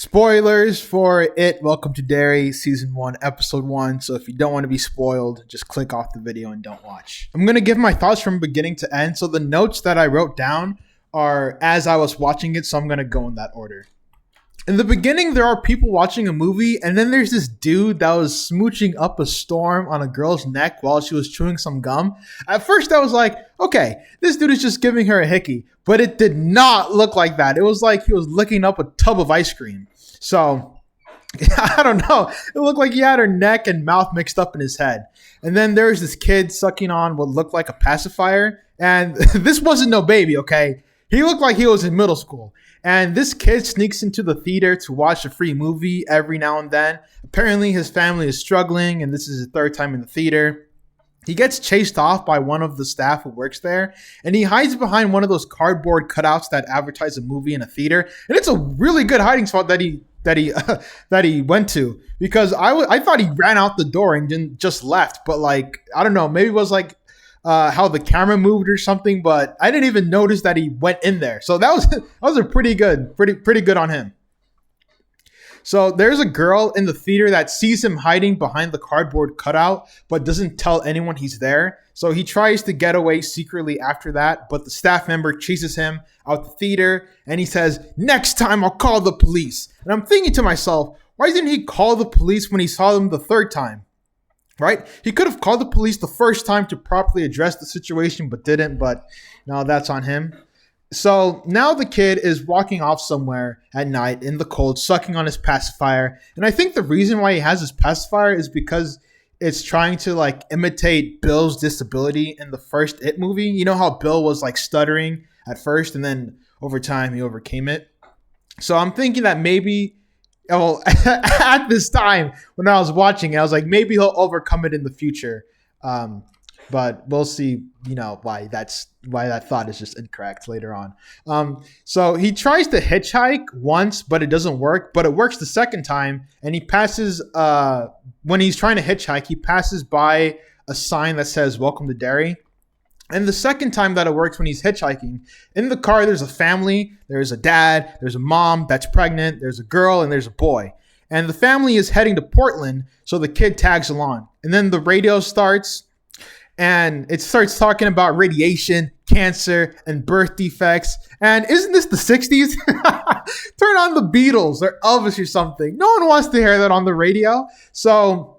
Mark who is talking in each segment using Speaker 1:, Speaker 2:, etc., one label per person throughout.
Speaker 1: Spoilers for it. Welcome to Derry, Season 1, Episode 1. So if you don't want to be spoiled, just click off the video and don't watch. I'm going to give my thoughts from beginning to end. So the notes that I wrote down are as I was watching it, so I'm going to go in that order. In the beginning, there are people watching a movie, and then there's this dude that was smooching up a storm on a girl's neck while she was chewing some gum. At first, I was like, okay, this dude is just giving her a hickey, but it did not look like that. It was like he was licking up a tub of ice cream. So, I don't know. It looked like he had her neck and mouth mixed up in his head. And then there's this kid sucking on what looked like a pacifier, and this wasn't no baby, okay? He looked like he was in middle school. And this kid sneaks into the theater to watch a free movie every now and then. Apparently, his family is struggling, and this is his third time in the theater. He gets chased off by one of the staff who works there, and he hides behind one of those cardboard cutouts that advertise a movie in a theater. And it's a really good hiding spot that he went to, because I thought he ran out the door and didn't just left. But like, I don't know, maybe it was like how the camera moved or something, but I didn't even notice that he went in there. So that was a pretty good on him. So there's a girl in the theater that sees him hiding behind the cardboard cutout, but doesn't tell anyone he's there. So he tries to get away secretly after that, but the staff member chases him out the theater, and he says, "Next time I'll call the police." And I'm thinking to myself, why didn't he call the police when he saw them the third time? Right? He could have called the police the first time to properly address the situation, but didn't. But no, that's on him. So now the kid is walking off somewhere at night in the cold, sucking on his pacifier. And I think the reason why he has his pacifier is because it's trying to like imitate Bill's disability in the first It movie. You know how Bill was like stuttering at first, and then over time he overcame it. So I'm thinking that maybe, well, at this time when I was watching it, I was like, maybe he'll overcome it in the future. But we'll see, why that thought is just incorrect later on. So he tries to hitchhike once, but it doesn't work. But it works the second time, and he passes. When he's trying to hitchhike, he passes by a sign that says "Welcome to Derry." And the second time that it works, when he's hitchhiking, in the car, there's a family. There's a dad. There's a mom that's pregnant. There's a girl, and there's a boy. And the family is heading to Portland, so the kid tags along. And then the radio starts. And it starts talking about radiation, cancer, and birth defects. And isn't this the 60s? Turn on the Beatles or Elvis or something. No one wants to hear that on the radio. So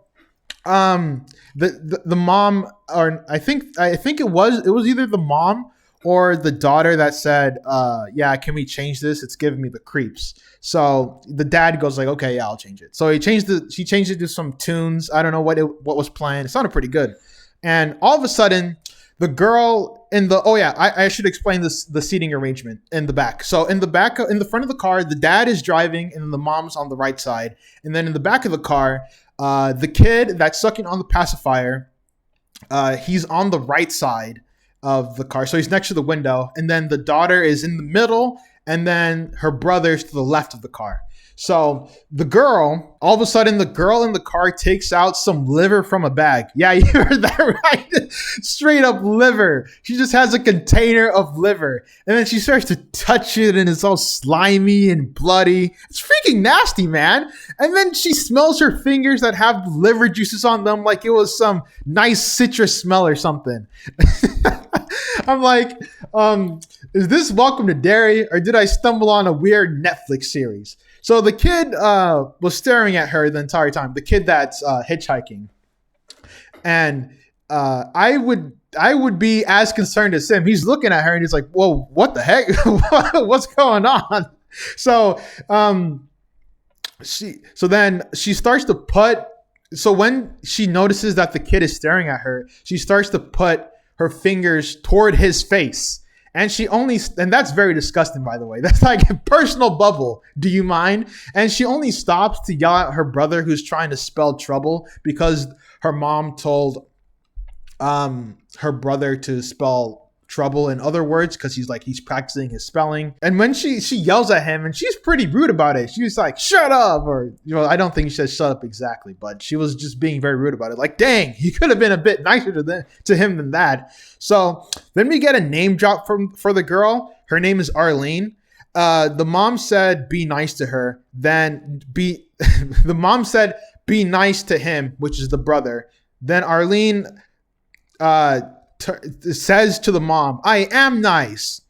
Speaker 1: the mom, or I think it was either the mom or the daughter that said, yeah, can we change this? It's giving me the creeps. So the dad goes like, okay, yeah, I'll change it. So she changed it to some tunes. I don't know what was playing. It sounded pretty good. And all of a sudden, the girl in the, I should explain the seating arrangement in the back. So in the front of the car, the dad is driving and the mom's on the right side. And then in the back of the car, the kid that's sucking on the pacifier, he's on the right side of the car. So he's next to the window. And then the daughter is in the middle, and then her brother's to the left of the car. So all of a sudden, the girl in the car takes out some liver from a bag. Yeah, you heard that right. Straight up liver. She just has a container of liver. And then she starts to touch it, and it's all slimy and bloody. It's freaking nasty, man. And then she smells her fingers that have liver juices on them like it was some nice citrus smell or something. I'm like, is this Welcome to Derry, or did I stumble on a weird Netflix series? So the kid was staring at her the entire time, the kid that's hitchhiking. And I would be as concerned as him. He's looking at her and he's like, whoa, what the heck? What's going on? So then she starts to so when she notices that the kid is staring at her, she starts to put her fingers toward his face. And that's very disgusting, by the way. That's like a personal bubble. Do you mind? And she only stops to yell at her brother, who's trying to spell trouble, because her mom told her brother to spell trouble in other words, because he's practicing his spelling. And when she yells at him, and she's pretty rude about it. She's like, "Shut up," or I don't think she says shut up exactly, but she was just being very rude about it. Like, dang, you could have been a bit nicer to him than that. So then we get a name drop for the girl. Her name is Arlene. The mom said, "Be nice to her." Then the mom said, "Be nice to him," which is the brother. Then Arlene says to the mom, "I am nice."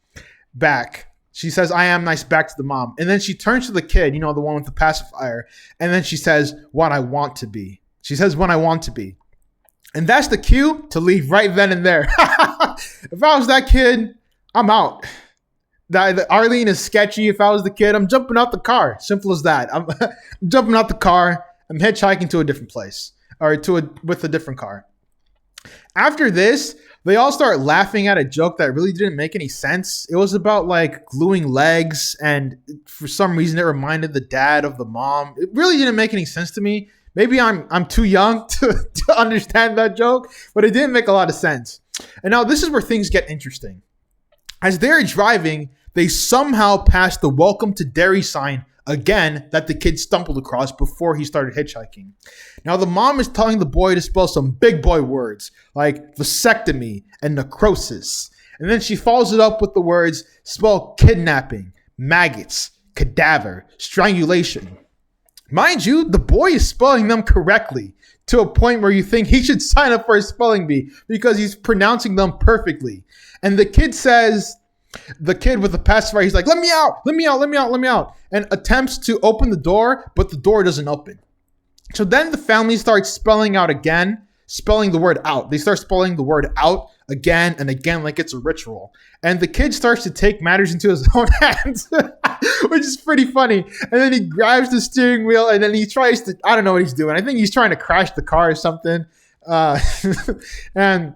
Speaker 1: Back. She says, "I am nice," back to the mom. And then she turns to the kid, the one with the pacifier. And then she says, "What I want to be." She says, "What I want to be." And that's the cue to leave right then and there. If I was that kid, I'm out. Arlene is sketchy. If I was the kid, I'm jumping out the car. Simple as that. I'm jumping out the car. I'm hitchhiking to a different place or with a different car. After this, they all start laughing at a joke that really didn't make any sense. It was about like gluing legs, and for some reason it reminded the dad of the mom. It really didn't make any sense to me. Maybe I'm too young to understand that joke, but it didn't make a lot of sense. And now this is where things get interesting. As they're driving, they somehow pass the "Welcome to Derry" sign again that the kid stumbled across before he started hitchhiking. Now the mom is telling the boy to spell some big boy words like vasectomy and necrosis. And then she follows it up with the words spell kidnapping, maggots, cadaver, strangulation. Mind you, the boy is spelling them correctly to a point where you think he should sign up for a spelling bee because he's pronouncing them perfectly. And the kid with the pacifier, he's like, "Let me out, let me out, let me out, let me out," and attempts to open the door, but the door doesn't open. So then the family starts spelling the word out. They start spelling the word out again and again like it's a ritual. And the kid starts to take matters into his own hands, which is pretty funny. And then he grabs the steering wheel and then he tries to, I don't know what he's doing. I think he's trying to crash the car or something. And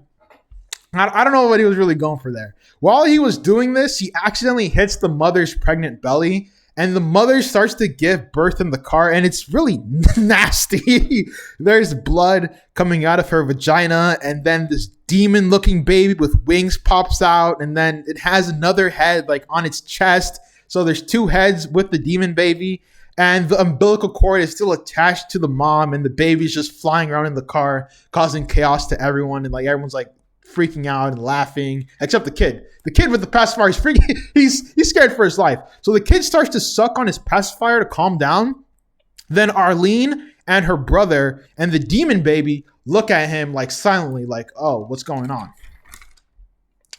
Speaker 1: I don't know what he was really going for there. While he was doing this, he accidentally hits the mother's pregnant belly, and the mother starts to give birth in the car, and it's really nasty. There's blood coming out of her vagina, and then this demon-looking baby with wings pops out, and then it has another head like on its chest. So there's two heads with the demon baby, and the umbilical cord is still attached to the mom, and the baby's just flying around in the car, causing chaos to everyone, and like everyone's like freaking out and laughing, except the kid. The kid with the pacifier is freaking. He's scared for his life. So the kid starts to suck on his pacifier to calm down. Then Arlene and her brother and the demon baby look at him like silently, like, "Oh, what's going on?"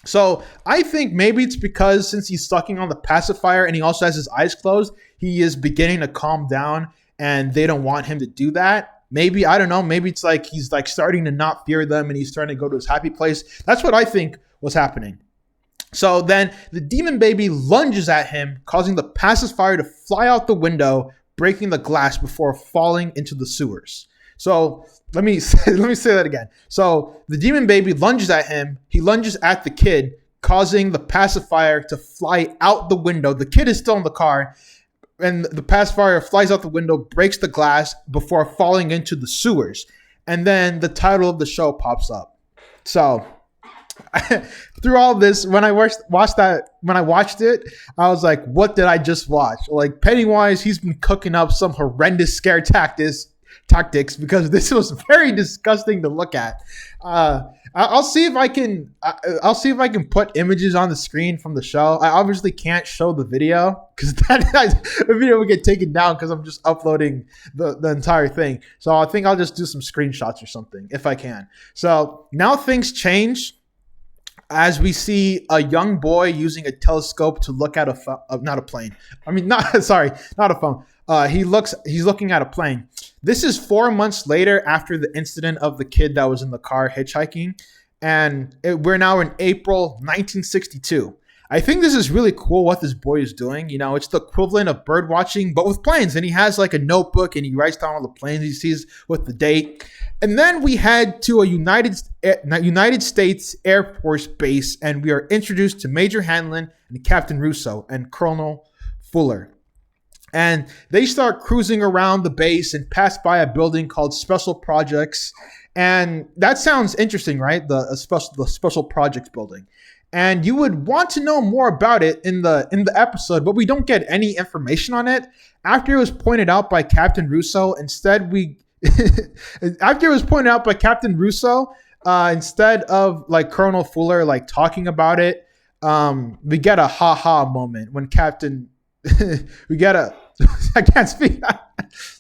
Speaker 1: So I think maybe it's because since he's sucking on the pacifier and he also has his eyes closed, he is beginning to calm down, and they don't want him to do that. Maybe, I don't know, maybe it's like he's like starting to not fear them and he's trying to go to his happy place. That's what I think was happening. So then the demon baby lunges at him, causing the pacifier to fly out the window, breaking the glass before falling into the sewers. So let me say that again. So the demon baby lunges at him. He lunges at the kid, causing the pacifier to fly out the window. The kid is still in the car, and the pacifier flies out the window, breaks the glass before falling into the sewers. And then the title of the show pops up. So through all this, when I watched it, I was like, what did I just watch? Like Pennywise, he's been cooking up some horrendous scare tactics because this was very disgusting to look at. I'll see if I can put images on the screen from the show. I obviously can't show the video because the video will get taken down because I'm just uploading the entire thing. So I think I'll just do some screenshots or something if I can. So now things change as we see a young boy using a telescope to look at not a plane. I mean, not a phone. He's looking at a plane. This is 4 months later after the incident of the kid that was in the car hitchhiking. And we're now in April 1962. I think this is really cool what this boy is doing. It's the equivalent of bird watching, but with planes. And he has like a notebook and he writes down all the planes he sees with the date. And then we head to a United States Air Force base, and we are introduced to Major Hanlon and Captain Russo and Colonel Fuller. And they start cruising around the base and pass by a building called Special Projects. And that sounds interesting, right? The Special Projects building. And you would want to know more about it in the episode, but we don't get any information on it. After it was pointed out by Captain Russo, instead of like Colonel Fuller like talking about it, we get a ha-ha moment when Captain we gotta. I can't speak.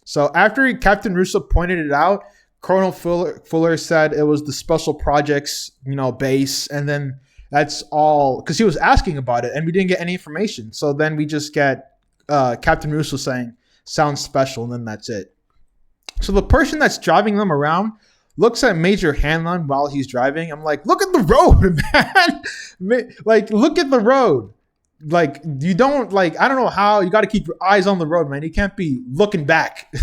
Speaker 1: So after Captain Russo pointed it out, Colonel Fuller said it was the special projects, base, and then that's all because he was asking about it, and we didn't get any information. So then we just get Captain Russo saying sounds special, and then that's it. So the person that's driving them around looks at Major Hanlon while he's driving. I'm like, look at the road, man. Like, look at the road. Like, you don't, like, I don't know how, you got to keep your eyes on the road, man. You can't be looking back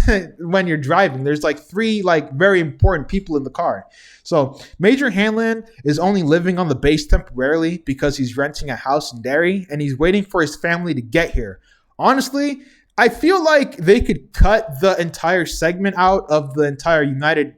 Speaker 1: when you're driving. There's like three, like, very important people in the car. So Major Hanlon is only living on the base temporarily because he's renting a house in Derry and he's waiting for his family to get here. Honestly, I feel like they could cut the entire segment out of the entire United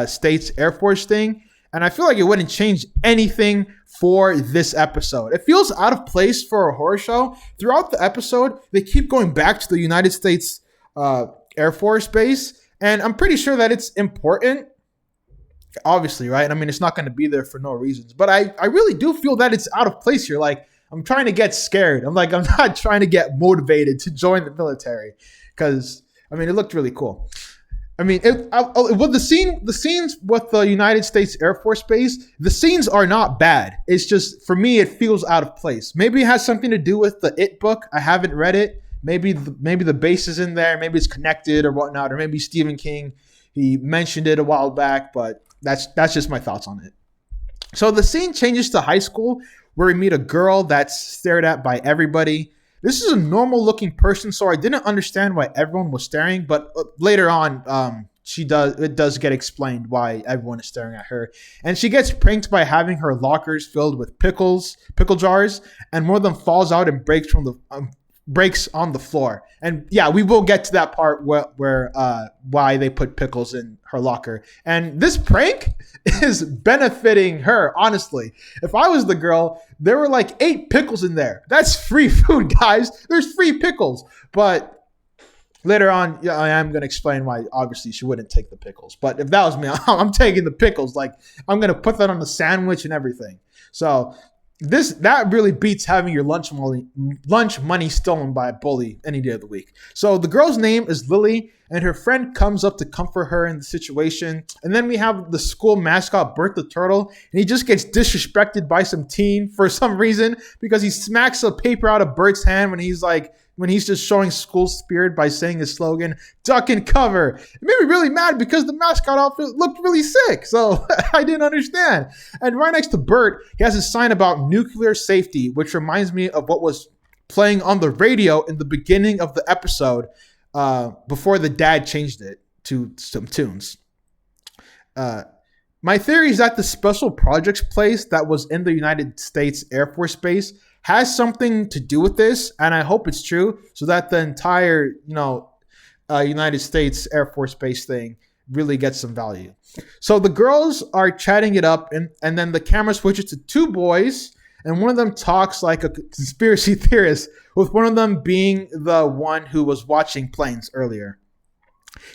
Speaker 1: States Air Force thing, and I feel like it wouldn't change anything for this episode. It feels out of place for a horror show. Throughout the episode, they keep going back to the United States Air Force Base, and I'm pretty sure that it's important. Obviously, right? I mean, it's not going to be there for no reasons, but I really do feel that it's out of place here. Like, I'm trying to get scared. I'm not trying to get motivated to join the military because, I mean, it looked really cool. I mean, with the scenes with the United States Air Force Base, the scenes are not bad. It's just, for me, it feels out of place. Maybe it has something to do with the It book. I haven't read it. Maybe the base is in there. Maybe it's connected or whatnot. Or maybe Stephen King, he mentioned it a while back, but that's just my thoughts on it. So the scene changes to high school where we meet a girl that's stared at by everybody. This is a normal looking person, so I didn't understand why everyone was staring, but later on, it does get explained why everyone is staring at her. And she gets pranked by having her lockers filled with pickle jars, and one of them falls out and breaks on the floor. And yeah, we will get to that part where why they put pickles in her locker. And this prank is benefiting her, honestly. If I was the girl, there were like 8 pickles in there. That's free food, guys. There's free pickles. But later on, yeah, I am going to explain why obviously she wouldn't take the pickles. But if that was me, I'm taking the pickles. Like, I'm going to put that on the sandwich and everything. So that really beats having your lunch money stolen by a bully any day of the week. So the girl's name is Lily, and her friend comes up to comfort her in the situation. And then we have the school mascot, Bert the Turtle, and he just gets disrespected by some teen for some reason because he smacks a paper out of Bert's hand when he's just showing school spirit by saying his slogan, duck and cover. It made me really mad because the mascot outfit looked really sick. So I didn't understand. And right next to Bert, he has a sign about nuclear safety, which reminds me of what was playing on the radio in the beginning of the episode before the dad changed it to some tunes. My theory is that the special projects place that was in the United States Air Force Base has something to do with this, and I hope it's true, so that the entire, United States Air Force Base thing really gets some value. So the girls are chatting it up, and then the camera switches to 2 boys, and one of them talks like a conspiracy theorist, with one of them being the one who was watching planes earlier.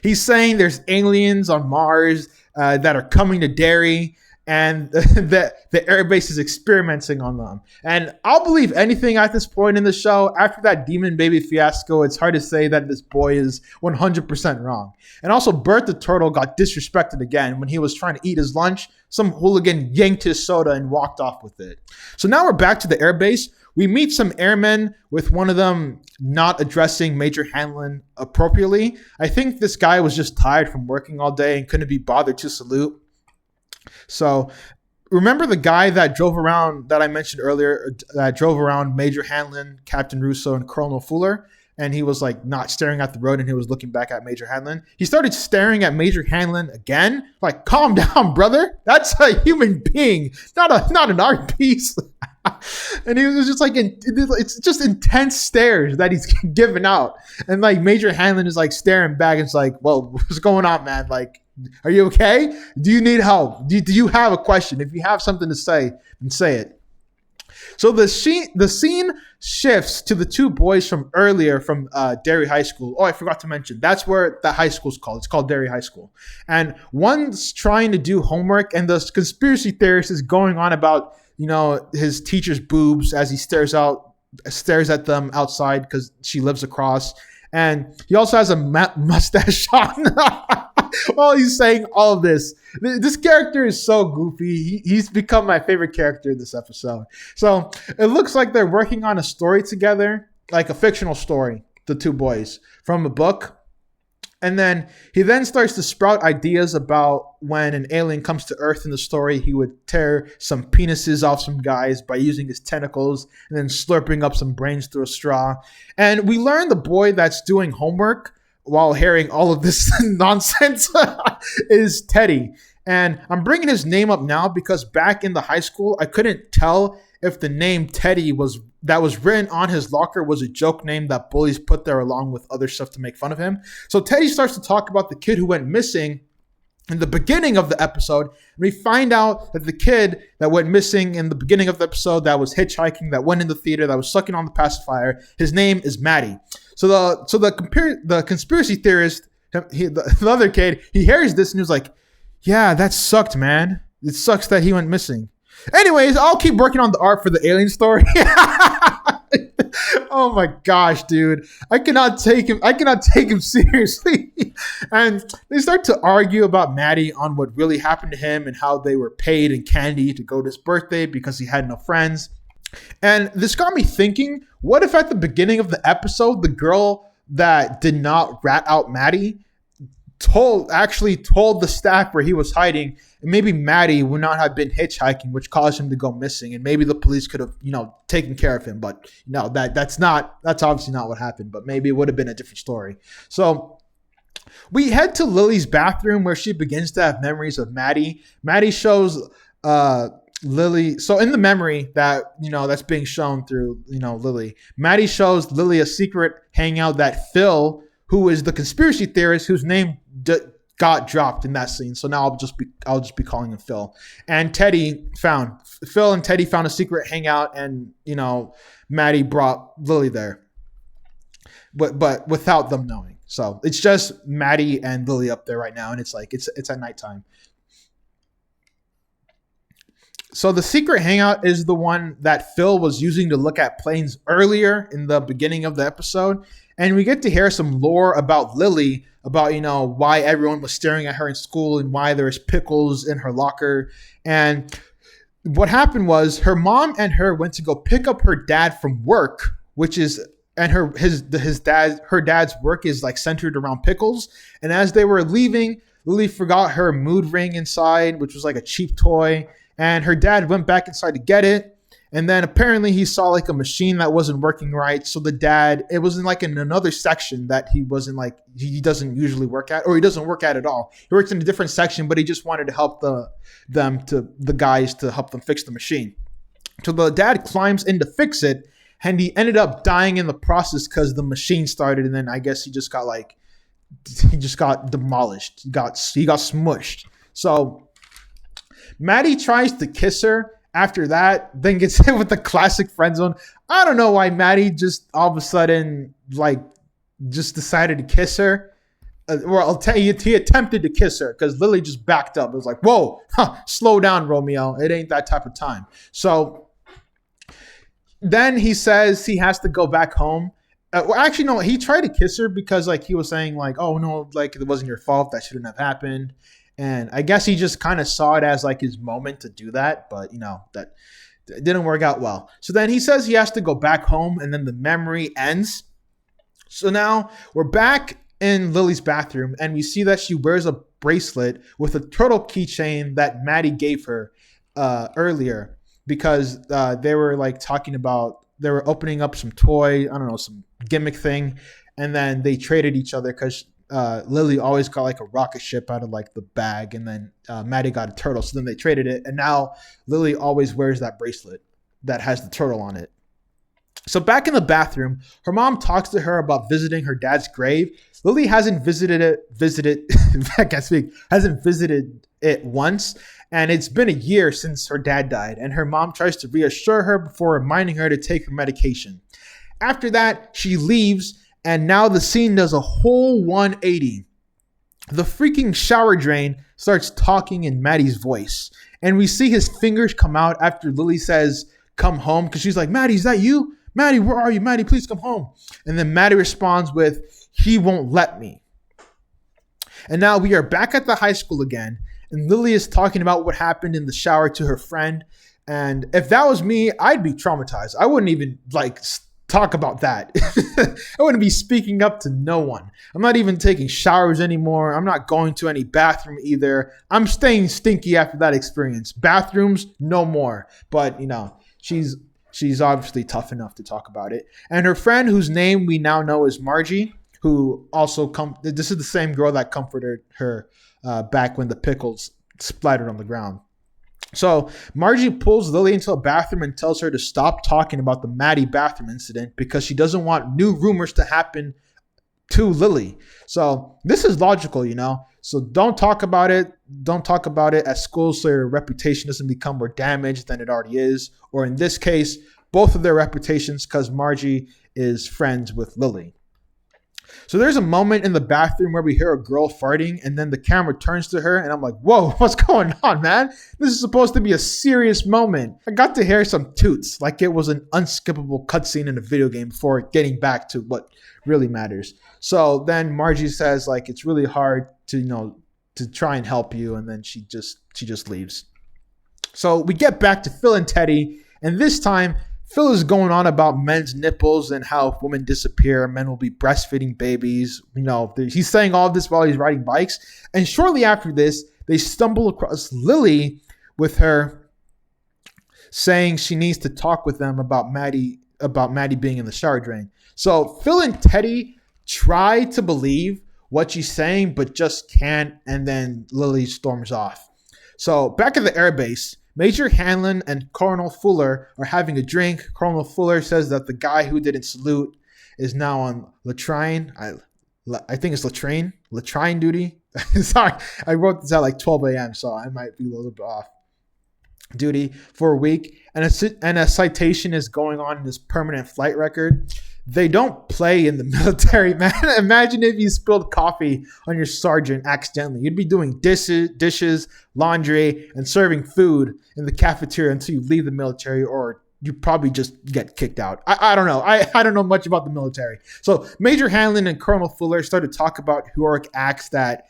Speaker 1: He's saying there's aliens on Mars that are coming to Derry, and the airbase is experimenting on them. And I'll believe anything at this point in the show. After that Demon Baby fiasco, it's hard to say that this boy is 100% wrong. And also, Bert the Turtle got disrespected again when he was trying to eat his lunch. Some hooligan yanked his soda and walked off with it. So now we're back to the airbase. We meet some airmen, with one of them not addressing Major Hanlon appropriately. I think this guy was just tired from working all day and couldn't be bothered to salute. So remember the guy that drove around, that I mentioned earlier, that drove around Major Hanlon, Captain Russo, and Colonel Fuller? And he was like not staring at the road, and he was looking back at Major Hanlon. He started staring at Major Hanlon again. Like, calm down, brother. That's a human being, not an art piece. And he was just like, it's just intense stares that he's giving out. And like Major Hanlon is like staring back, and it's like, whoa, what's going on, man? Like, are you okay? Do you need help? Do you have a question? If you have something to say, then say it. So the scene shifts to the 2 boys from earlier from Derry High School. Oh, I forgot to mention. That's where the high school's called. It's called Derry High School. And one's trying to do homework, and the conspiracy theorist is going on about, his teacher's boobs as he stares out stares at them outside because she lives across. And he also has a mustache on while he's saying all of this. This character is so goofy. He's become my favorite character in this episode. So it looks like they're working on a story together, like a fictional story, the two boys, from a book. And then he then starts to sprout ideas about when an alien comes to Earth in the story, he would tear some penises off some guys by using his tentacles and then slurping up some brains through a straw. And we learn the boy that's doing homework while hearing all of this nonsense is Teddy. And I'm bringing his name up now because back in the high school, I couldn't tell if the name Teddy that was written on his locker was a joke name that bullies put there along with other stuff to make fun of him. So Teddy starts to talk about the kid who went missing in the beginning of the episode. And we find out that the kid that went missing in the beginning of the episode, that was hitchhiking, that went in the theater, that was sucking on the pacifier, his name is Maddie. So the conspiracy theorist, the other kid, he hears this and he was like, yeah, that sucked, man. It sucks that he went missing. Anyways, I'll keep working on the art for the alien story. Oh my gosh, dude. I cannot take him seriously. And they start to argue about Maddie on what really happened to him and how they were paid in candy to go to his birthday because he had no friends. And this got me thinking, what if at the beginning of the episode, the girl that did not rat out Maddie told the staff where he was hiding, and maybe Maddie would not have been hitchhiking, which caused him to go missing, and maybe the police could have, taken care of him. But no, that's obviously not what happened. But maybe it would have been a different story. So we head to Lily's bathroom where she begins to have memories of Maddie. Maddie shows Lily. So in the memory that that's being shown through Lily, Maddie shows Lily a secret hangout that Phil, who is the conspiracy theorist whose name got dropped in that scene. So now I'll just be calling him Phil. And Phil and Teddy found a secret hangout, and Maddie brought Lily there, but without them knowing. So it's just Maddie and Lily up there right now, and it's at nighttime. So the secret hangout is the one that Phil was using to look at planes earlier in the beginning of the episode. And we get to hear some lore about Lily, about, why everyone was staring at her in school and why there was pickles in her locker. And what happened was her mom and her went to go pick up her dad from work, her dad's work is like centered around pickles. And as they were leaving, Lily forgot her mood ring inside, which was like a cheap toy. And her dad went back inside to get it. And then apparently he saw like a machine that wasn't working right. So the dad, it was in another section that he doesn't usually work at, or he doesn't work at all. He works in a different section, but he just wanted to help the guys to help them fix the machine. So the dad climbs in to fix it, and he ended up dying in the process because the machine started. And then I guess he just got demolished. He got smushed. So Maddie tries to kiss her after that, then gets hit with the classic friend zone. I don't know why Maddie just all of a sudden just decided to kiss her. Or I'll tell you, he attempted to kiss her because Lily just backed up. It was like, whoa, slow down, Romeo. It ain't that type of time. So then he says he has to go back home. Actually, no, he tried to kiss her because he was saying oh no, it wasn't your fault. That shouldn't have happened. And I guess he just kind of saw it as his moment to do that. But, that didn't work out well. So then he says he has to go back home, and then the memory ends. So now we're back in Lily's bathroom, and we see that she wears a bracelet with a turtle keychain that Maddie gave her earlier because they were talking about, they were opening up some toy, I don't know, some gimmick thing. And then they traded each other because Lily always got a rocket ship out of the bag, and then Maddie got a turtle. So then they traded it, and now Lily always wears that bracelet that has the turtle on it. So back in the bathroom, her mom talks to her about visiting her dad's grave. Lily hasn't visited it once, and it's been a year since her dad died, and her mom tries to reassure her before reminding her to take her medication. After that, she leaves. And now the scene does a whole 180. The freaking shower drain starts talking in Maddie's voice. And we see his fingers come out after Lily says, come home. Because she's like, Maddie, is that you? Maddie, where are you? Maddie, please come home. And then Maddie responds with, he won't let me. And now we are back at the high school again. And Lily is talking about what happened in the shower to her friend. And if that was me, I'd be traumatized. I wouldn't even talk about that. I wouldn't be speaking up to no one. I'm not even taking showers anymore. I'm not going to any bathroom either. I'm staying stinky after that experience. Bathrooms, no more. But, she's obviously tough enough to talk about it. And her friend, whose name we now know is Margie, who also this is the same girl that comforted her back when the pickles splattered on the ground. So Margie pulls Lily into a bathroom and tells her to stop talking about the Maddie bathroom incident because she doesn't want new rumors to happen to Lily. So this is logical, So don't talk about it. Don't talk about it at school so your reputation doesn't become more damaged than it already is. Or in this case, both of their reputations, because Margie is friends with Lily. So there's a moment in the bathroom where we hear a girl farting and then the camera turns to her and I'm like, whoa, what's going on, man? This is supposed to be a serious moment. I got to hear some toots like it was an unskippable cutscene in a video game before getting back to what really matters. So then Margie says it's really hard to try and help you. And then she just leaves. So we get back to Phil and Teddy. And this time Phil is going on about men's nipples and how if women disappear, men will be breastfeeding babies. He's saying all of this while he's riding bikes. And shortly after this, they stumble across Lily with her saying she needs to talk with them about Maddie being in the shower drain. So Phil and Teddy try to believe what she's saying, but just can't. And then Lily storms off. So back at the airbase, Major Hanlon and Colonel Fuller are having a drink. Colonel Fuller says that the guy who didn't salute is now on latrine. I think it's latrine duty. Sorry, I wrote this at 12 a.m., so I might be a little bit off duty for a week. And a citation is going on in his permanent flight record. They don't play in the military, man. Imagine if you spilled coffee on your sergeant accidentally. You'd be doing dishes, laundry, and serving food in the cafeteria until you leave the military, or you probably just get kicked out. I don't know. I don't know much about the military. So Major Hanlon and Colonel Fuller started to talk about heroic acts that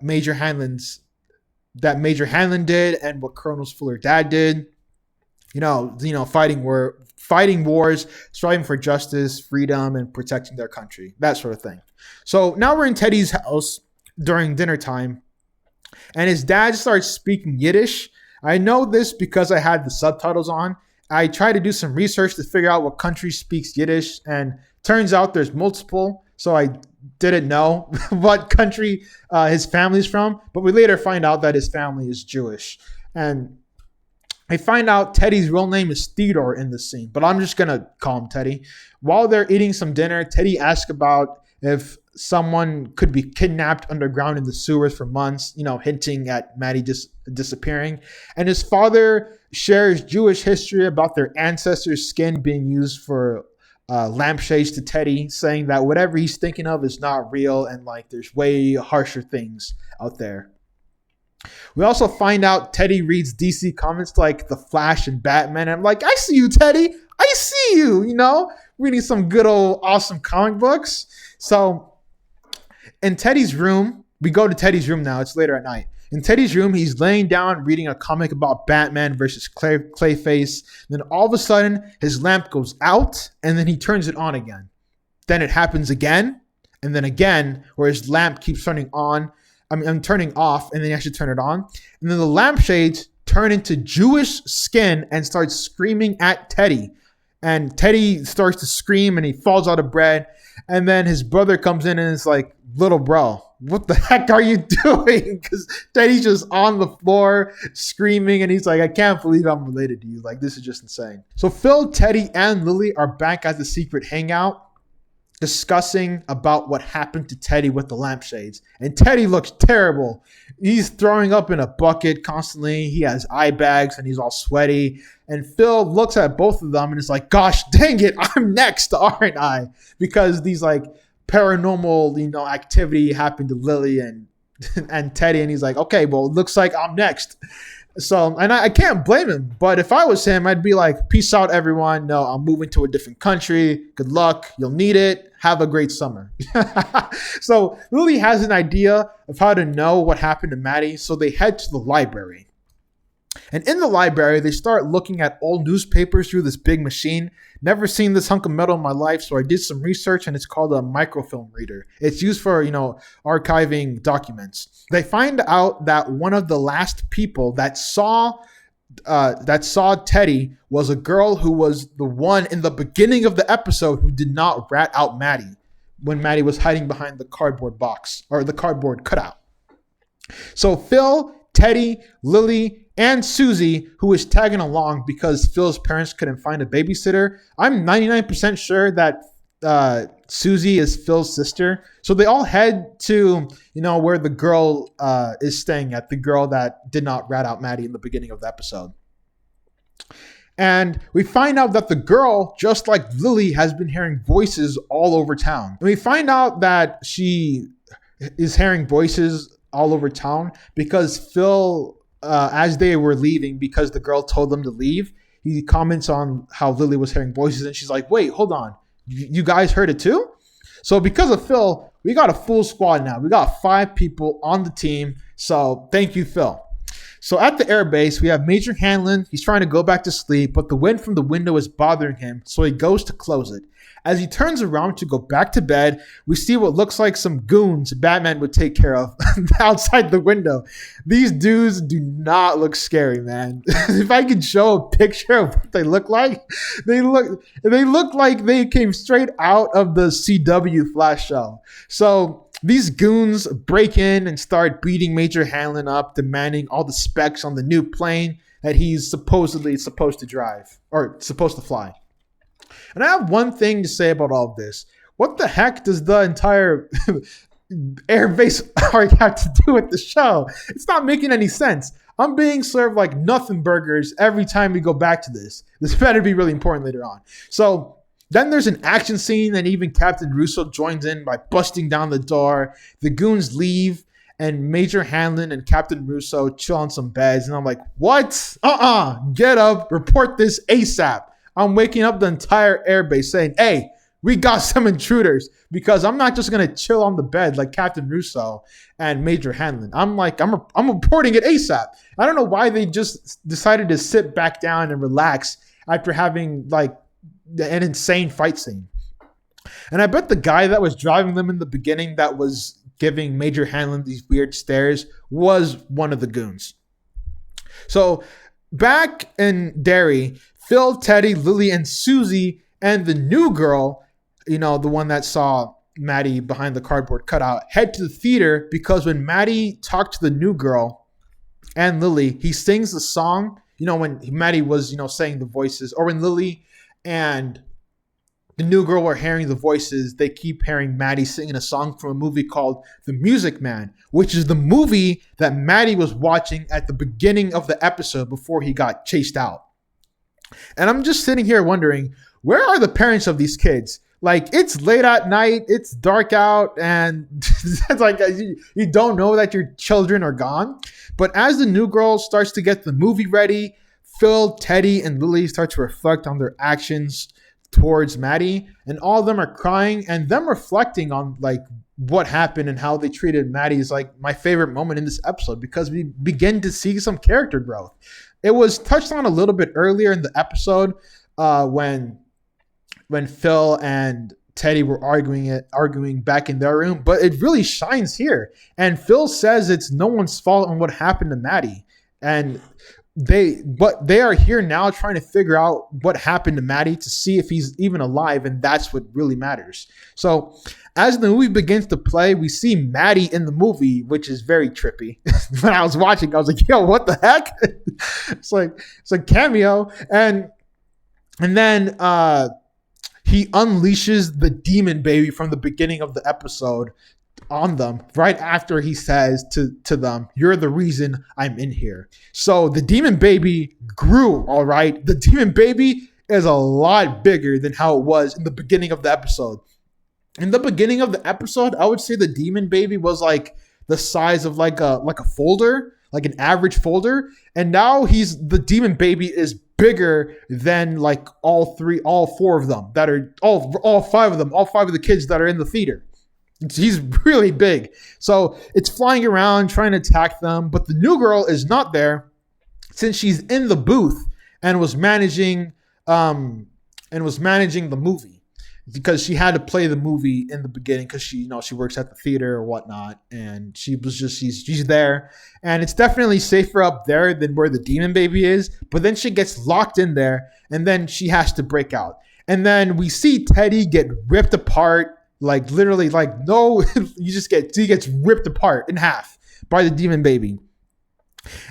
Speaker 1: Major Hanlon did and what Colonel Fuller's dad did. Fighting wars, striving for justice, freedom, and protecting their country, that sort of thing. So now we're in Teddy's house during dinner time, and his dad starts speaking Yiddish. I know this because I had the subtitles on. I tried to do some research to figure out what country speaks Yiddish, and turns out there's multiple, so I didn't know what country his family's from, but we later find out that his family is Jewish. And I find out Teddy's real name is Theodore in this scene, but I'm just going to call him Teddy. While they're eating some dinner, Teddy asks about if someone could be kidnapped underground in the sewers for months, hinting at Maddie disappearing. And his father shares Jewish history about their ancestors' skin being used for lampshades to Teddy, saying that whatever he's thinking of is not real and there's way harsher things out there. We also find out Teddy reads DC comics like The Flash and Batman. And I'm like, I see you, Teddy. I see you, reading some good old awesome comic books. So in Teddy's room, we go to Teddy's room now. It's later at night. In Teddy's room, he's laying down reading a comic about Batman versus Clayface. Then all of a sudden, his lamp goes out and then he turns it on again. Then it happens again and then again where his lamp keeps turning on. I'm turning off and then you actually turn it on. And then the lampshades turn into Jewish skin and start screaming at Teddy. And Teddy starts to scream and he falls out of bed. And then his brother comes in and is like, little bro, what the heck are you doing? Because Teddy's just on the floor screaming and he's like, I can't believe I'm related to you. This is just insane. So Phil, Teddy, and Lily are back at the secret hangout, discussing about what happened to Teddy with the lampshades. And Teddy looks terrible. He's throwing up in a bucket constantly. He has eye bags and he's all sweaty. And Phil looks at both of them and is like, gosh, dang it, I'm next, aren't I? Because these paranormal, activity happened to Lily and Teddy. And he's like, okay, well, it looks like I'm next. So, and I can't blame him. But if I was him, I'd be like, peace out, everyone. No, I'm moving to a different country. Good luck. You'll need it. Have a great summer. So Lily has an idea of how to know what happened to Maddie. So they head to the library. And in the library, they start looking at old newspapers through this big machine. Never seen this hunk of metal in my life, so I did some research, and it's called a microfilm reader. It's used for, archiving documents. They find out that one of the last people that saw Teddy was a girl who was the one in the beginning of the episode who did not rat out Maddie when Maddie was hiding behind the cardboard box or the cardboard cutout. So Phil, Teddy, Lily, and Susie, who is tagging along because Phil's parents couldn't find a babysitter. I'm 99% sure that Susie is Phil's sister. So they all head to, where the girl is staying at, the girl that did not rat out Maddie in the beginning of the episode. And we find out that the girl, just like Lily, has been hearing voices all over town. And we find out that she is hearing voices all over town because Phil, as they were leaving, because the girl told them to leave, he comments on how Lily was hearing voices, and she's like, wait, hold on. You guys heard it too? So because of Phil, we got a full squad now. We got 5 people on the team. So thank you, Phil. So at the airbase, we have Major Hanlon. He's trying to go back to sleep, but the wind from the window is bothering him, so he goes to close it. As he turns around to go back to bed, we see what looks like some goons Batman would take care of outside the window. These dudes do not look scary, man. If I could show a picture of what they look like, they look like they came straight out of the CW Flash show. So these goons break in and start beating Major Hanlon up, demanding all the specs on the new plane that he's supposedly supposed to drive or supposed to fly. And I have one thing to say about all of this. What the heck does the entire airbase arc have to do with the show? It's not making any sense. I'm being served like nothing burgers every time we go back to this. This better be really important later on. So then there's an action scene, and even Captain Russo joins in by busting down the door. The goons leave, and Major Hanlon and Captain Russo chill on some beds. And I'm like, what? Get up, report this ASAP. I'm waking up the entire airbase saying, hey, we got some intruders, because I'm not just going to chill on the bed like Captain Russo and Major Hanlon. I'm reporting it ASAP. I don't know why they just decided to sit back down and relax after having like an insane fight scene. And I bet the guy that was driving them in the beginning that was giving Major Hanlon these weird stares was one of the goons. So back in Derry, Phil, Teddy, Lily, and Susie, and the new girl, the one that saw Maddie behind the cardboard cutout, head to the theater because when Maddie talked to the new girl and Lily, he sings the song, when Maddie was, saying the voices, or when Lily and the new girl were hearing the voices, they keep hearing Maddie singing a song from a movie called The Music Man, which is the movie that Maddie was watching at the beginning of the episode before he got chased out. And I'm just sitting here wondering, where are the parents of these kids? Like, it's late at night, it's dark out, and it's like you don't know that your children are gone. But as the new girl starts to get the movie ready, Phil, Teddy, and Lily start to reflect on their actions towards Maddie, and all of them are crying, and them reflecting on like what happened and how they treated Maddie is like my favorite moment in this episode, because we begin to see some character growth. It was touched on a little bit earlier in the episode when Phil and Teddy were arguing back in their room, but it really shines here. And Phil says it's no one's fault on what happened to Maddie, and they are here now trying to figure out what happened to Maddie to see if he's even alive, and that's what really matters. So as the movie begins to play, we see Maddie in the movie, which is very trippy. When I was watching, I was like, yo, what the heck? It's a cameo. And then he unleashes the demon baby from the beginning of the episode on them right after he says to them, you're the reason I'm in here. So the demon baby grew, all right? The demon baby is a lot bigger than how it was in the beginning of the episode. In the beginning of the episode, I would say the demon baby was like the size of like a folder. like an average folder, and now the demon baby is bigger than like all four of them that are all five of them, all five of the kids that are in the theater. He's really big. So it's flying around trying to attack them, but the new girl is not there since she's in the booth and was managing the movie, because she had to play the movie in the beginning because she works at the theater or whatnot, and she's there, and it's definitely safer up there than where the demon baby is. But then she gets locked in there, and then she has to break out, and then we see Teddy get ripped apart, like literally, like no, he gets ripped apart in half by the demon baby,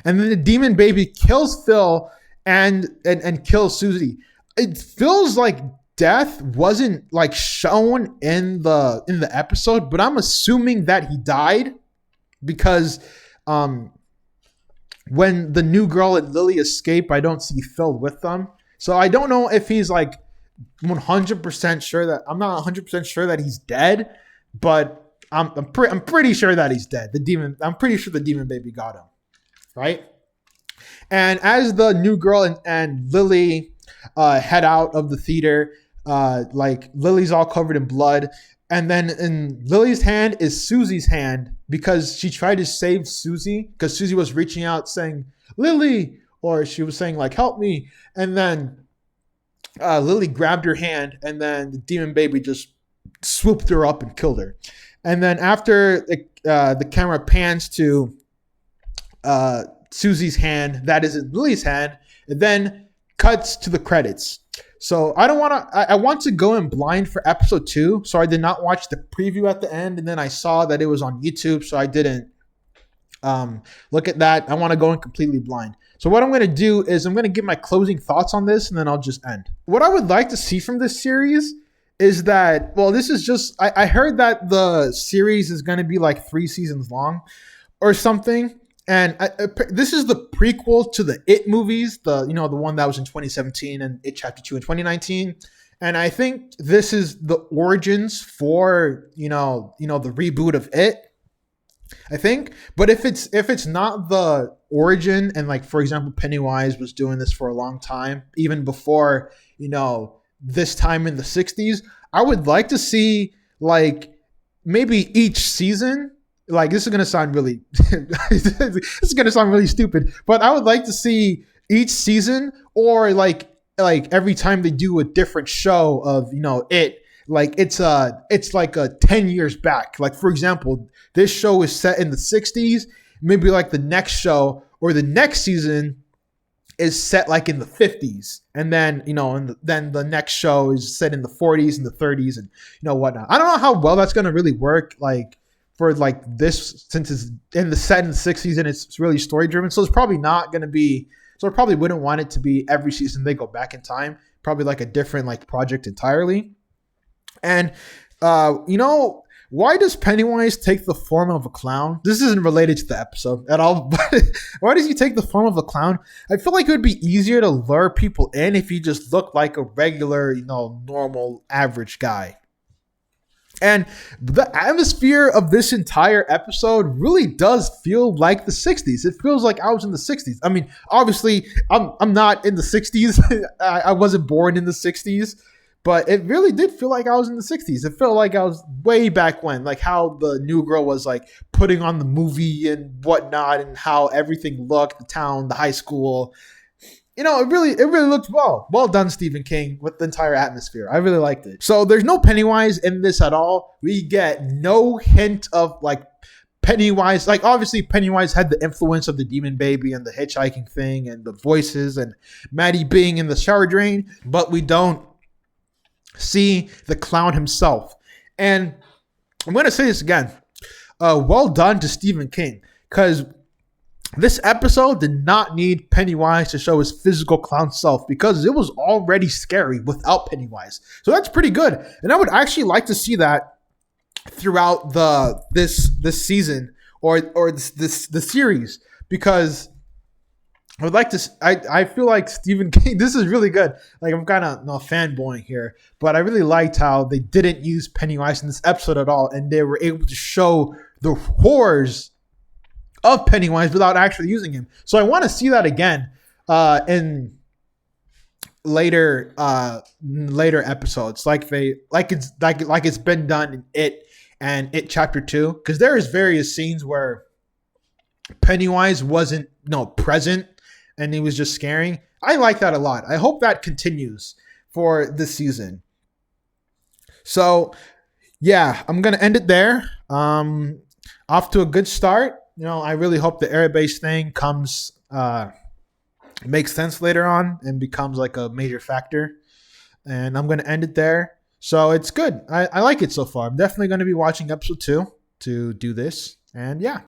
Speaker 1: and then the demon baby kills Phil and kills Susie. It feels like death wasn't like shown in the episode, but I'm assuming that he died because when the new girl and Lily escape, I don't see Phil with them. So I don't know if he's like 100% sure that I'm not 100% sure that he's dead, but I'm pretty sure that he's dead. I'm pretty sure the demon baby got him, right? And as the new girl and Lily head out of the theater, like Lily's all covered in blood, and then in Lily's hand is Susie's hand, because she tried to save Susie because Susie was reaching out saying Lily, or she was saying like help me, and then Lily grabbed her hand, and then the demon baby just swooped her up and killed her. And then after the camera pans to Susie's hand that is in Lily's hand, it then cuts to the credits. So I want to go in blind for episode 2. So I did not watch the preview at the end, and then I saw that it was on YouTube, so I didn't look at that. I want to go in completely blind. So what I'm going to do is I'm going to give my closing thoughts on this, and then I'll just end. What I would like to see from this series is that, well, this is just, I heard that the series is going to be like 3 seasons long or something. And this is the prequel to the It movies, the one that was in 2017 and It Chapter 2 in 2019. And I think this is the origins for, the reboot of It, I think. But if it's not the origin, and like, for example, Pennywise was doing this for a long time, even before, this time in the 60s, I would like to see like maybe each season. Like, this is going to sound really stupid, but I would like to see each season, or like every time they do a different show of, It, like it's like a 10 years back. Like, for example, this show is set in the 60s, maybe like the next show or the next season is set like in the 50s. And then, then the next show is set in the 40s and the 30s and, whatnot. I don't know how well that's going to really work. Like, for like this, since it's set in the 60s and it's really story driven. So it's probably not going to be, so I probably wouldn't want it to be every season they go back in time, probably like a different like project entirely. And, why does Pennywise take the form of a clown? This isn't related to the episode at all, but why does he take the form of a clown? I feel like it would be easier to lure people in if he just looked like a regular, normal, average guy. And the atmosphere of this entire episode really does feel like the 60s. It feels like I was in the 60s. I mean, obviously, I'm not in the 60s. I wasn't born in the 60s. But it really did feel like I was in the 60s. It felt like I was way back when. Like how the new girl was like putting on the movie and whatnot, and how everything looked, the town, the high school. It really looked well done, Stephen King, with the entire atmosphere. I really liked it. So there's no Pennywise in this at all. We get no hint of like Pennywise. Like, obviously Pennywise had the influence of the demon baby and the hitchhiking thing and the voices and Maddie being in the shower drain, but we don't see the clown himself. And I'm going to say this again. Well done to Stephen King, because this episode did not need Pennywise to show his physical clown self, because it was already scary without Pennywise. So that's pretty good. And I would actually like to see that throughout this season or this series, because I would like to. I feel like Stephen King. This is really good. Like, I'm kind of fanboying here, but I really liked how they didn't use Pennywise in this episode at all, and they were able to show the horrors of Pennywise without actually using him. So I want to see that again in later episodes, like it's been done in It and It Chapter 2, because there is various scenes where Pennywise wasn't present and he was just scaring. I like that a lot. I hope that continues for this season. So yeah, I'm gonna end it there. Off to a good start. I really hope the airbase thing makes sense later on and becomes like a major factor. And I'm gonna end it there. So it's good. I like it so far. I'm definitely gonna be watching episode 2 to do this. And yeah.